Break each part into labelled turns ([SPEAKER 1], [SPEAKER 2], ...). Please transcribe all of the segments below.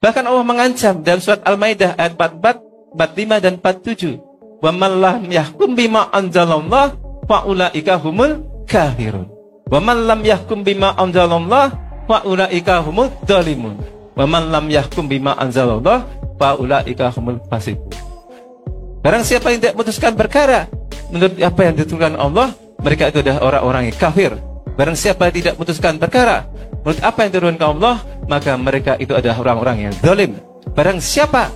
[SPEAKER 1] Bahkan Allah mengancam dalam surat Al-Maidah ayat 44, 45 dan 47. Wa man lam yahkum bima anzalallah fa ulaika humul kafirun. Wa man lam yahkum bima anzalallah fa ulaika humul dzalimun. Wa man lam yahkum bima anzalallah fa ulaika humul fasiqun. Barang siapa yang tidak memutuskan perkara menurut apa yang ditentukan Allah, mereka itu adalah orang-orang yang kafir. Barang siapa yang tidak memutuskan perkara menurut apa yang diturunkan Allah, maka mereka itu adalah orang-orang yang zalim. Barang siapa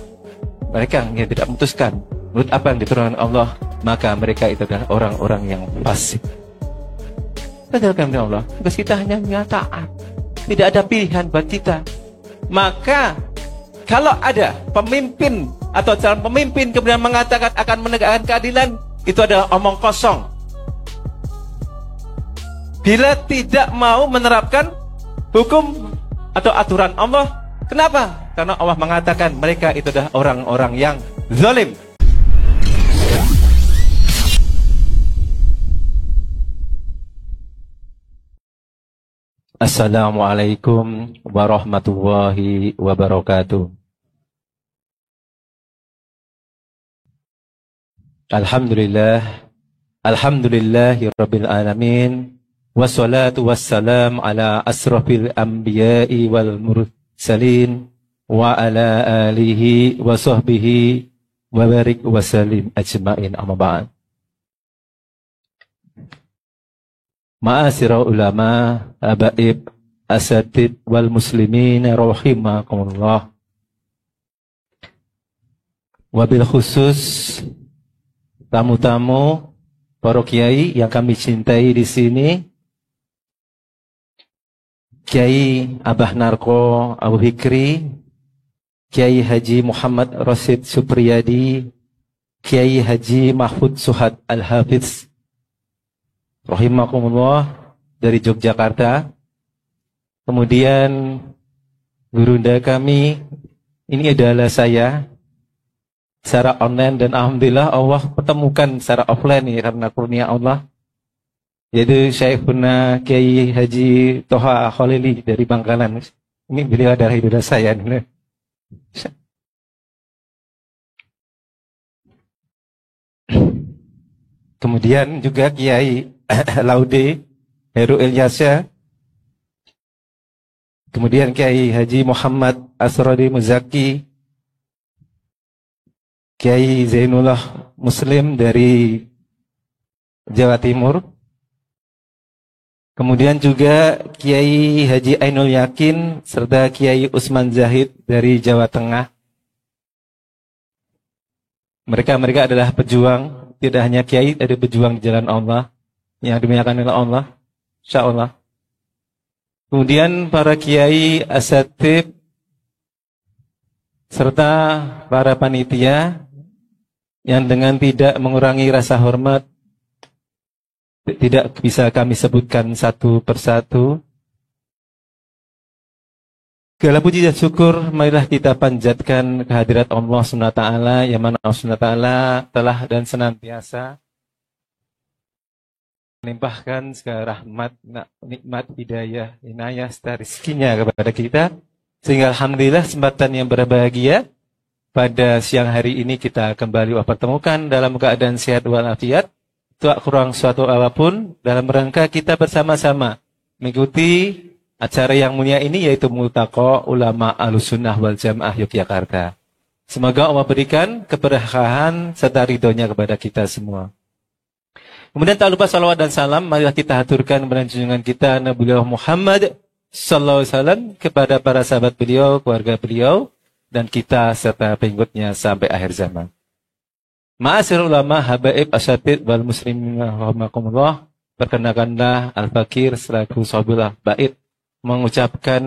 [SPEAKER 1] mereka yang tidak memutuskan menurut apa yang diturunkan Allah, maka mereka itu adalah orang-orang yang fasik. Padahal Allah, tugas kita hanya taat. Tidak ada pilihan buat kita. Maka kalau ada pemimpin atau calon pemimpin kemudian mengatakan akan menegakkan keadilan, itu adalah omong kosong. Bila tidak mau menerapkan hukum atau aturan Allah, kenapa? Karena Allah mengatakan mereka itu adalah orang-orang yang zalim. Assalamualaikum warahmatullahi wabarakatuh. Alhamdulillahi rabbil alamin. Wassalatu wassalam ala asrafil anbiya'i wal mursalin wa ala alihi wa sahbihi wa barik wa salim ajma'in, amma ba'd. Ma'asyiral ulama, habaib, asatid wal muslimin rahimakumullah. Wabil khusus tamu-tamu para kiai yang kami cintai di sini, Kiai Abah Narko Abu Hikri, Kiai Haji Muhammad Rasid Supriyadi, Kiai Haji Mahfud Suhad Al-Hafiz rahimakumullah dari Yogyakarta. Kemudian gurunda kami, ini adalah saya secara online, dan alhamdulillah Allah pertemukan secara offline ini karena kurnia Allah, yaitu Syekhuna Kiai Haji Toha Khalili dari Bangkalan. Ini beliau adalah idola saya. Kemudian juga Kiai Laude Heru Ilyasya. Kemudian Kiai Haji Muhammad Asrodi Muzaki, Kiai Zainullah Muslim dari Jawa Timur. Kemudian juga Kiai Haji Ainul Yakin serta Kiai Usman Zahid dari Jawa Tengah. Mereka adalah pejuang, tidak hanya kiai, ada pejuang di jalan Allah yang dimuliakan oleh Allah, insyaallah. Kemudian para kiai, asatid serta para panitia yang dengan tidak mengurangi rasa hormat tidak bisa kami sebutkan satu persatu. Segala puji dan syukur marilah kita panjatkan kehadirat Allah SWT, yang mana Allah SWT telah dan senantiasa melimpahkan segala rahmat, nikmat, hidayah, inayah, serta rizkinya kepada kita. Sehingga alhamdulillah kesempatan yang berbahagia pada siang hari ini kita kembali pertemukan dalam keadaan sehat walafiat, tak kurang suatu apapun, dalam rangka kita bersama-sama mengikuti acara yang mulia ini, yaitu Multaqa Ulama Ahlussunnah wal Jamaah Yogyakarta. Semoga Allah berikan keberkahan serta ridhonya kepada kita semua. Kemudian tak lupa salawat dan salam marilah kita haturkan kepada junjungan kita Nabi Muhammad sallallahu alaihi wasallam, kepada para sahabat beliau, keluarga beliau, dan kita serta pengikutnya sampai akhir zaman. Ma'asyiral ulama, habaib, asatid wal muslimin rahimakumullah. Perkenalkanlah Al-Fakir selaku Sabillah Bait mengucapkan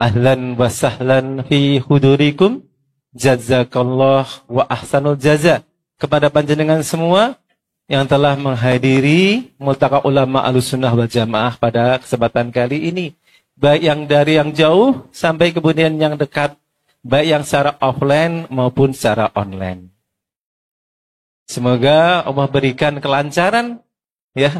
[SPEAKER 1] ahlan wa sahlan fi hudurikum, jazakallah wa ahsanul jaza, kepada panjenengan semua yang telah menghadiri Multaqa Ulama Ahlussunnah wal Jamaah pada kesempatan kali ini, baik yang dari yang jauh sampai kemudian yang dekat, baik yang secara offline maupun secara online. Semoga Allah berikan kelancaran ya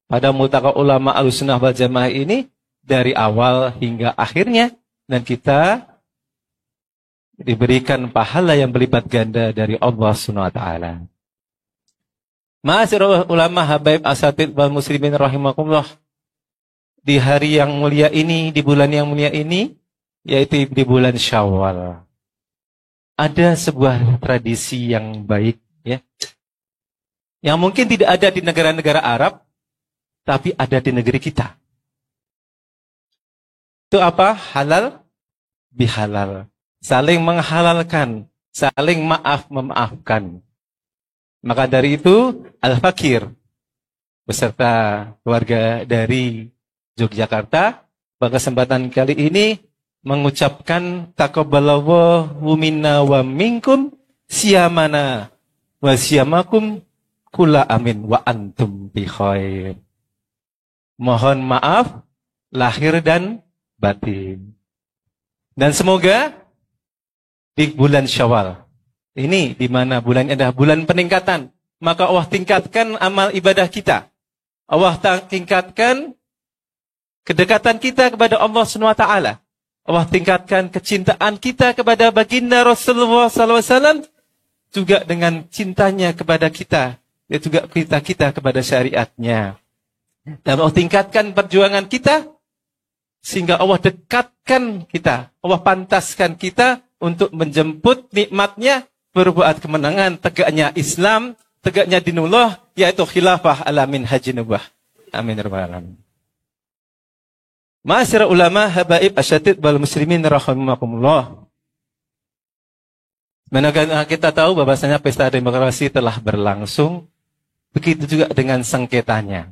[SPEAKER 1] pada Multaqa Ulama Ahlussunnah wal Jamaah ini dari awal hingga akhirnya, dan kita diberikan pahala yang berlipat ganda dari Allah Subhanahu wa taala. Ma'asyiral ulama habaib asatid wal muslimin rahimakumullah. Di hari yang mulia ini, di bulan yang mulia ini, yaitu di bulan Syawal, ada sebuah tradisi yang baik, ya, yang mungkin tidak ada di negara-negara Arab, tapi ada di negeri kita. Itu apa? Halal bihalal. Saling menghalalkan, saling maaf memaafkan. Maka dari itu, Al-Fakir beserta keluarga dari Yogyakarta pada kesempatan kali ini mengucapkan taqabbalallahu minna wa minkum siyamana wa siyamakum kula amin wa antum bi khair. Mohon maaf lahir dan batin. Dan semoga di bulan Syawal ini, di mana bulan ini adalah bulan peningkatan, maka Allah tingkatkan amal ibadah kita. Allah tingkatkan kedekatan kita kepada Allah Subhanahu wa taala. Allah tingkatkan kecintaan kita kepada baginda Rasulullah SAW, juga dengan cintanya kepada kita, dan juga kita kepada syariatnya. Dan Allah tingkatkan perjuangan kita, sehingga Allah dekatkan kita, Allah pantaskan kita untuk menjemput nikmatnya, berbuat kemenangan, tegaknya Islam, tegaknya dinullah, yaitu khilafah ala minhajin nubuwah. Amin ya rabbal alamin. Ma'asyiral ulama habaib asyatid wal muslimin rahimakumullah. Manakala kita tahu bahwasanya pesta demokrasi telah berlangsung, begitu juga dengan sengketanya.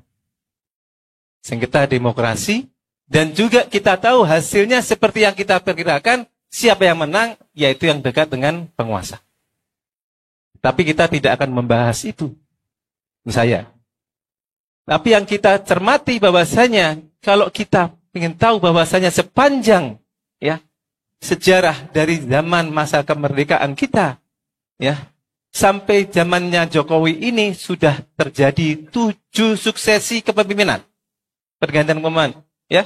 [SPEAKER 1] Sengketa demokrasi, dan juga kita tahu hasilnya seperti yang kita perkirakan, siapa yang menang, yaitu yang dekat dengan penguasa. Tapi kita tidak akan membahas itu, saya. Tapi yang kita cermati bahwasanya, kalau kita ingin tahu bahwasanya sepanjang, ya, sejarah dari zaman masa kemerdekaan kita, ya, sampai zamannya Jokowi ini sudah terjadi 7 suksesi kepemimpinan, pergantian kepemimpinan, ya,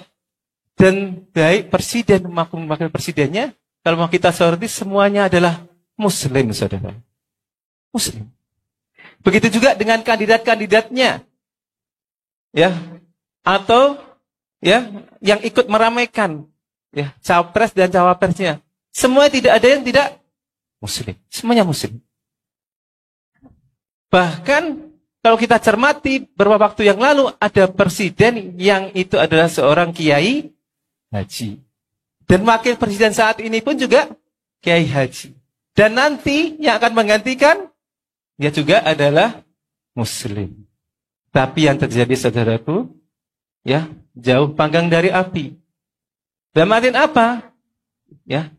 [SPEAKER 1] dan baik presiden maupun wakil presidennya, kalau mau kita soroti semuanya adalah Muslim, saudara, Muslim. Begitu juga dengan kandidat-kandidatnya, ya, atau ya, yang ikut meramaikan, ya, capres dan cawapresnya. Semua tidak ada yang tidak Muslim. Semuanya Muslim. Bahkan kalau kita cermati beberapa waktu yang lalu ada presiden yang itu adalah seorang kiai haji. Dan wakil presiden saat ini pun juga kiai haji. Dan nanti yang akan menggantikan dia juga adalah Muslim. Tapi yang terjadi, saudaraku, ya, jauh panggang dari api. Dalam artian apa? Ya,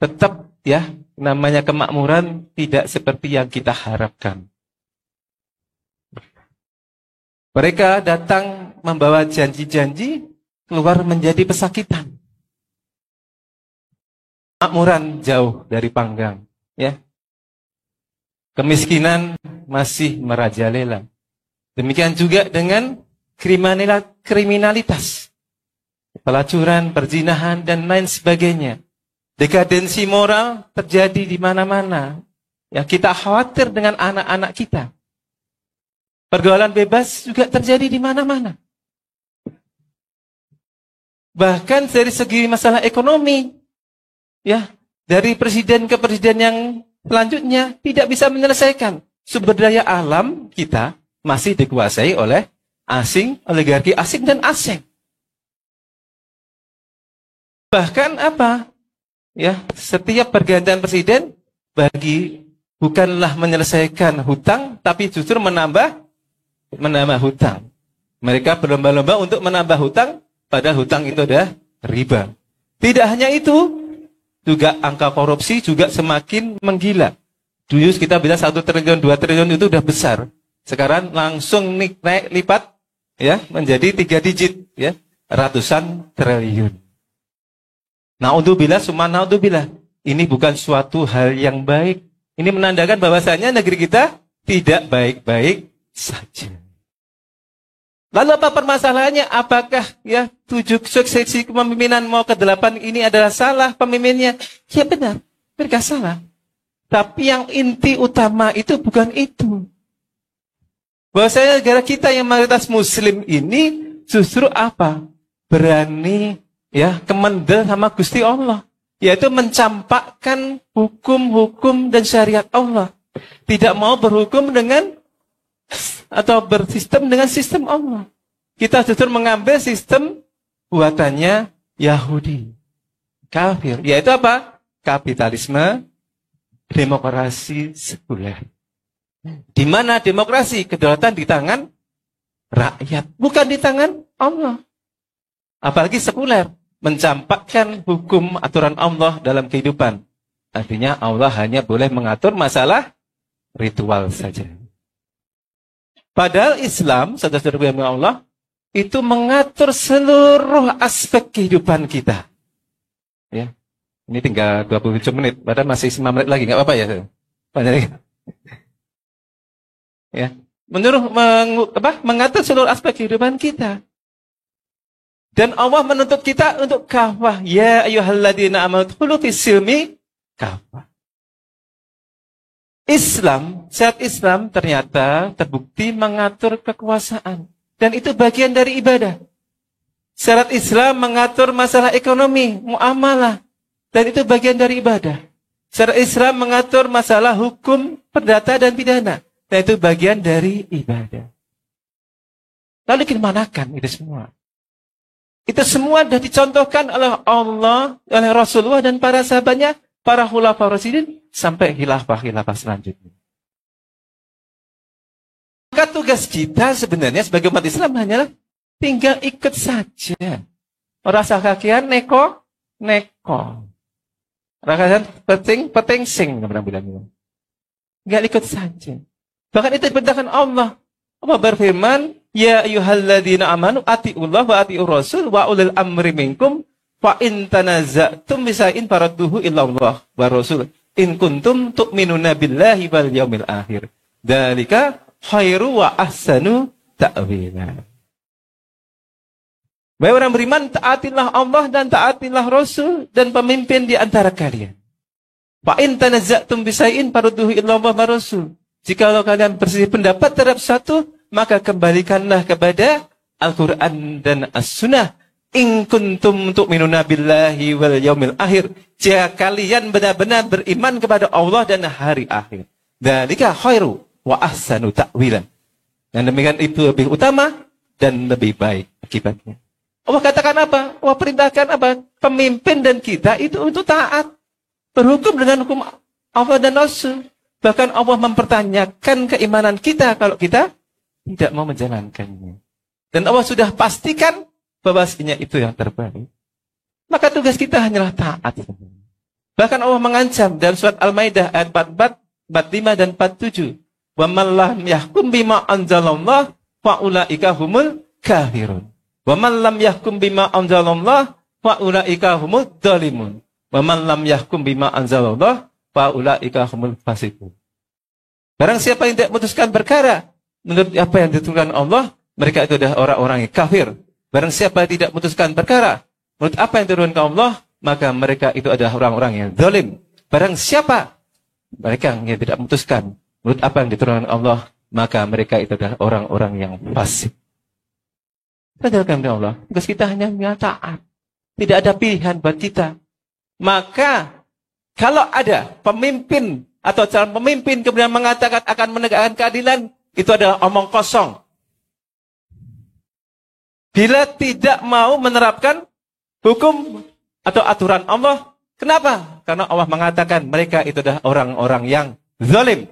[SPEAKER 1] tetap, ya, namanya kemakmuran tidak seperti yang kita harapkan. Mereka datang membawa janji-janji, keluar menjadi pesakitan. Kemakmuran jauh dari panggang, ya. Kemiskinan masih merajalela. Demikian juga dengan kriminalitas, pelacuran, perzinahan, dan lain sebagainya. Dekadensi moral terjadi di mana-mana. Ya, kita khawatir dengan anak-anak kita. Pergaulan bebas juga terjadi di mana-mana. Bahkan dari segi masalah ekonomi, ya, dari presiden ke presiden yang selanjutnya tidak bisa menyelesaikan. Sumber daya alam kita masih dikuasai oleh asing, oligarki asing dan asing. Bahkan apa? Ya, setiap pergantian presiden bukanlah menyelesaikan hutang, tapi justru menambah hutang. Mereka berlomba-lomba untuk menambah hutang, padahal hutang itu adalah riba. Tidak hanya itu, juga angka korupsi juga semakin menggila. Dulu kita bisa 1 triliun, 2 triliun itu udah besar. Sekarang langsung naik lipat, ya, menjadi 3 digit, ya, ratusan triliun. Naudzubillah, summa naudzubillah. Ini bukan suatu hal yang baik. Ini menandakan bahwasanya negeri kita tidak baik-baik saja. Lalu apa permasalahannya? Apakah ya 7 suksesi kepemimpinan mau ke 8 ini adalah salah pemimpinnya? Ya benar, mereka salah. Tapi yang inti utama itu bukan itu. Bahwasanya negara kita yang mayoritas muslim ini justru apa? Berani ya kemendel sama Gusti Allah. Yaitu mencampakkan hukum-hukum dan syariat Allah. Tidak mau berhukum dengan atau bersistem dengan sistem Allah. Kita justru mengambil sistem buatannya Yahudi. Kafir. Yaitu apa? Kapitalisme, demokrasi sekuler. Di mana demokrasi, kedaulatan di tangan rakyat, bukan di tangan Allah. Apalagi sekuler, mencampakkan hukum aturan Allah dalam kehidupan. Artinya Allah hanya boleh mengatur masalah ritual saja. Padahal Islam, saudara-saudara Allah, itu mengatur seluruh aspek kehidupan kita. Ya. Ini tinggal 27 menit, padahal masih 5 menit lagi, nggak apa-apa ya. Ya. Mengatur seluruh aspek kehidupan kita. Dan Allah menuntut kita untuk kafah. Ya ayyuhalladzina amanu dkhulu fis-silmi kafah. Syariat Islam ternyata terbukti mengatur kekuasaan. Dan itu bagian dari ibadah. Syariat Islam mengatur masalah ekonomi, muamalah. Dan itu bagian dari ibadah. Syariat Islam mengatur masalah hukum, perdata, dan pidana. Dan itu bagian dari ibadah. Lalu dimanakan itu semua? Itu semua sudah dicontohkan oleh Allah, oleh Rasulullah dan para sahabatnya, para khulafaur rasyidin, sampai khilafah selanjutnya. Maka tugas kita sebenarnya sebagai umat Islam hanyalah tinggal ikut saja. Orang sakakian neko. Orang kasihan peting sing. Tinggal ikut saja. Bahkan itu diperintahkan Allah. Allah berfirman, Ya ayyuhalladzina amanu ati'ullah wa ati'ur rasul wa ulil amri minkum fa in tanaza'tum bisa'in faradduhu illa Allah wa rasul in kuntum tu'minuna billahi wal yaumil akhir. Dzalika khairu wa ahsanu ta'wila. Wahai orang beriman, taatilah Allah dan taatilah Rasul dan pemimpin di antara kalian. Fa in tanaza'tum bisa'in faradduhu illa Allah wa rasul. Jikalau kalian berselisih pendapat terhadap satu, maka kembalikanlah kepada Al-Quran dan As-Sunnah. In kuntum tu'minuna billahi wal yaumil akhir. Jika kalian benar-benar beriman kepada Allah dan hari akhir. Dzalika khairu wa ahsanu ta'wilan. Dan demikian itu lebih utama dan lebih baik akibatnya. Allah katakan apa? Allah perintahkan apa? Pemimpin dan kita itu untuk taat. Berhukum dengan hukum Allah dan Rasul. Bahkan Allah mempertanyakan keimanan kita kalau kita tidak mau menjalankannya. Dan Allah sudah pastikan bahwasanya itu yang terbaik. Maka tugas kita hanyalah taat. Bahkan Allah mengancam dalam surat Al-Maidah ayat 44, 45 dan 47. Wa man lam yahkum bima anzalallah fa ulaika humul kafirun. Wa man lam yahkum bima anzalallah fa ulaika humul dzalimun. Wa man lam yahkum bima anzalallah fa ulaika humul fasiqun. Barang siapa yang tidak memutuskan perkara menurut apa yang ditentukan Allah, mereka itu adalah orang-orang yang kafir. Barang siapa yang tidak memutuskan perkara menurut apa yang diturunkan Allah, maka mereka itu adalah orang-orang yang zalim. Barang siapa mereka yang tidak memutuskan menurut apa yang diturunkan Allah, maka mereka itu adalah orang-orang yang fasik. Saudara Allah, tugas kita hanya taat. Tidak ada pilihan buat kita. Maka kalau ada pemimpin atau calon pemimpin kemudian mengatakan akan menegakkan keadilan, itu adalah omong kosong. Bila tidak mau menerapkan hukum atau aturan Allah, kenapa? Karena Allah mengatakan mereka itu adalah orang-orang yang zalim.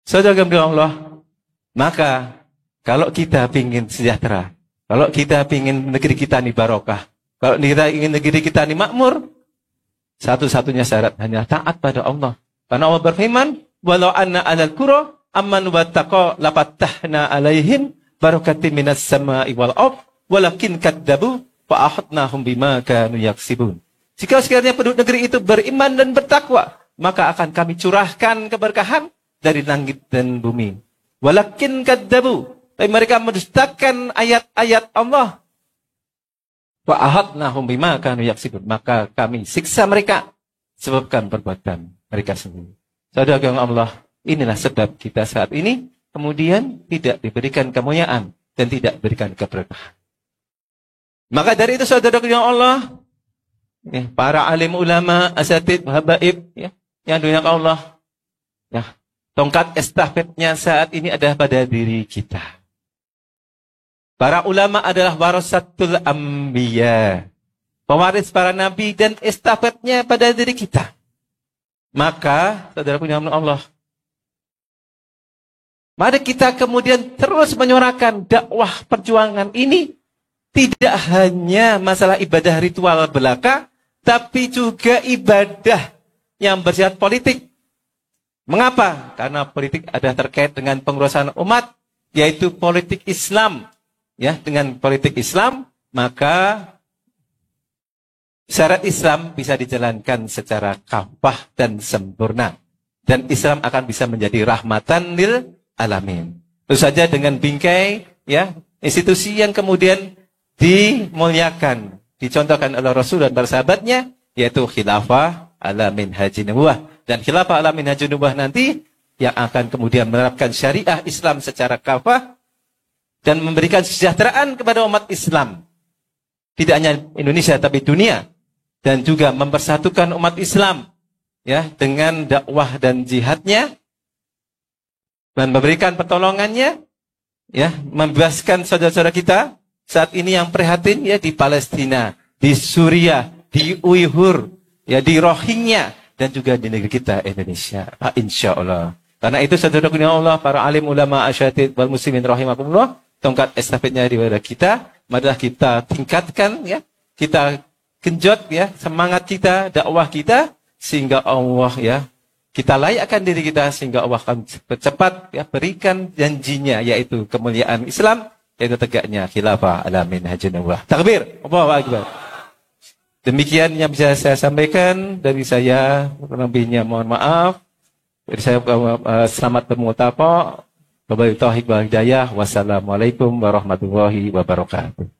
[SPEAKER 1] Saudara Allah, maka kalau kita ingin sejahtera, kalau kita ingin negeri kita ini barokah, kalau kita ingin negeri kita ini makmur, satu-satunya syarat hanya taat pada Allah. Karena Allah berfirman, walau anna alal qura amman wattaqa lafattahna alaihim barakatin minas sama'i wal ardh walakin kadzabu fa ahatnahum bima kanu yaksibun. Jika sekiranya penduduk negeri itu beriman dan bertakwa, maka akan kami curahkan keberkahan dari langit dan bumi. Walakin kadzabu, tapi mereka mendustakan ayat-ayat Allah. Wa ahadnahum bima kanu yaksibun, maka kami siksa mereka sebabkan perbuatan mereka sendiri. Saudara yang Allah, inilah sebab kita saat ini kemudian tidak diberikan kemuliaan dan tidak diberikan keberkahan. Maka dari itu saudara yang Allah, para alim ulama, asatid, habaib, yang dunia Allah, tongkat estafetnya saat ini ada pada diri kita. Para ulama adalah warasatul anbiya, pewaris para nabi, dan estafetnya pada diri kita. Maka, saudara punya Allah, mari kita kemudian terus menyuarakan dakwah perjuangan ini. Tidak hanya masalah ibadah ritual belaka, tapi juga ibadah yang bersifat politik. Mengapa? Karena politik ada terkait dengan pengurusan umat, yaitu politik Islam. Ya, dengan politik Islam, maka syariat Islam bisa dijalankan secara kafah dan sempurna. Dan Islam akan bisa menjadi rahmatan lil alamin. Tentu saja dengan bingkai, institusi yang kemudian dimuliakan, dicontohkan oleh Rasul dan para sahabatnya, yaitu khilafah ala minhajin nubuwah. Dan khilafah ala minhajin nubuwah nanti yang akan kemudian menerapkan syariah Islam secara kafah dan memberikan kesejahteraan kepada umat Islam. Tidak hanya Indonesia tapi dunia, dan juga mempersatukan umat Islam dengan dakwah dan jihadnya, dan memberikan pertolongannya, membebaskan saudara-saudara kita saat ini yang prihatin di Palestina, di Suriah, di Uighur, di Rohingya, dan juga di negeri kita Indonesia. Insya Allah. Karena itu saudara Allah, para alim ulama asyatid wal muslimin rahimakumullah, tongkat estafetnya di pada kita, marilah kita tingkatkan, kita genjot semangat kita, dakwah kita, sehingga Allah kita layakkan diri kita, sehingga Allah akan cepat berikan janjinya, yaitu kemuliaan Islam, yaitu tegaknya khilafah ala minhajin nubuwah. Takbir, Allahu akbar. Demikian yang bisa saya sampaikan dari saya, lebihnya mohon maaf. Dari saya selamat bertemu tapak. Wabillahi taufiq wal hidayah. Wassalamualaikum warahmatullahi wabarakatuh.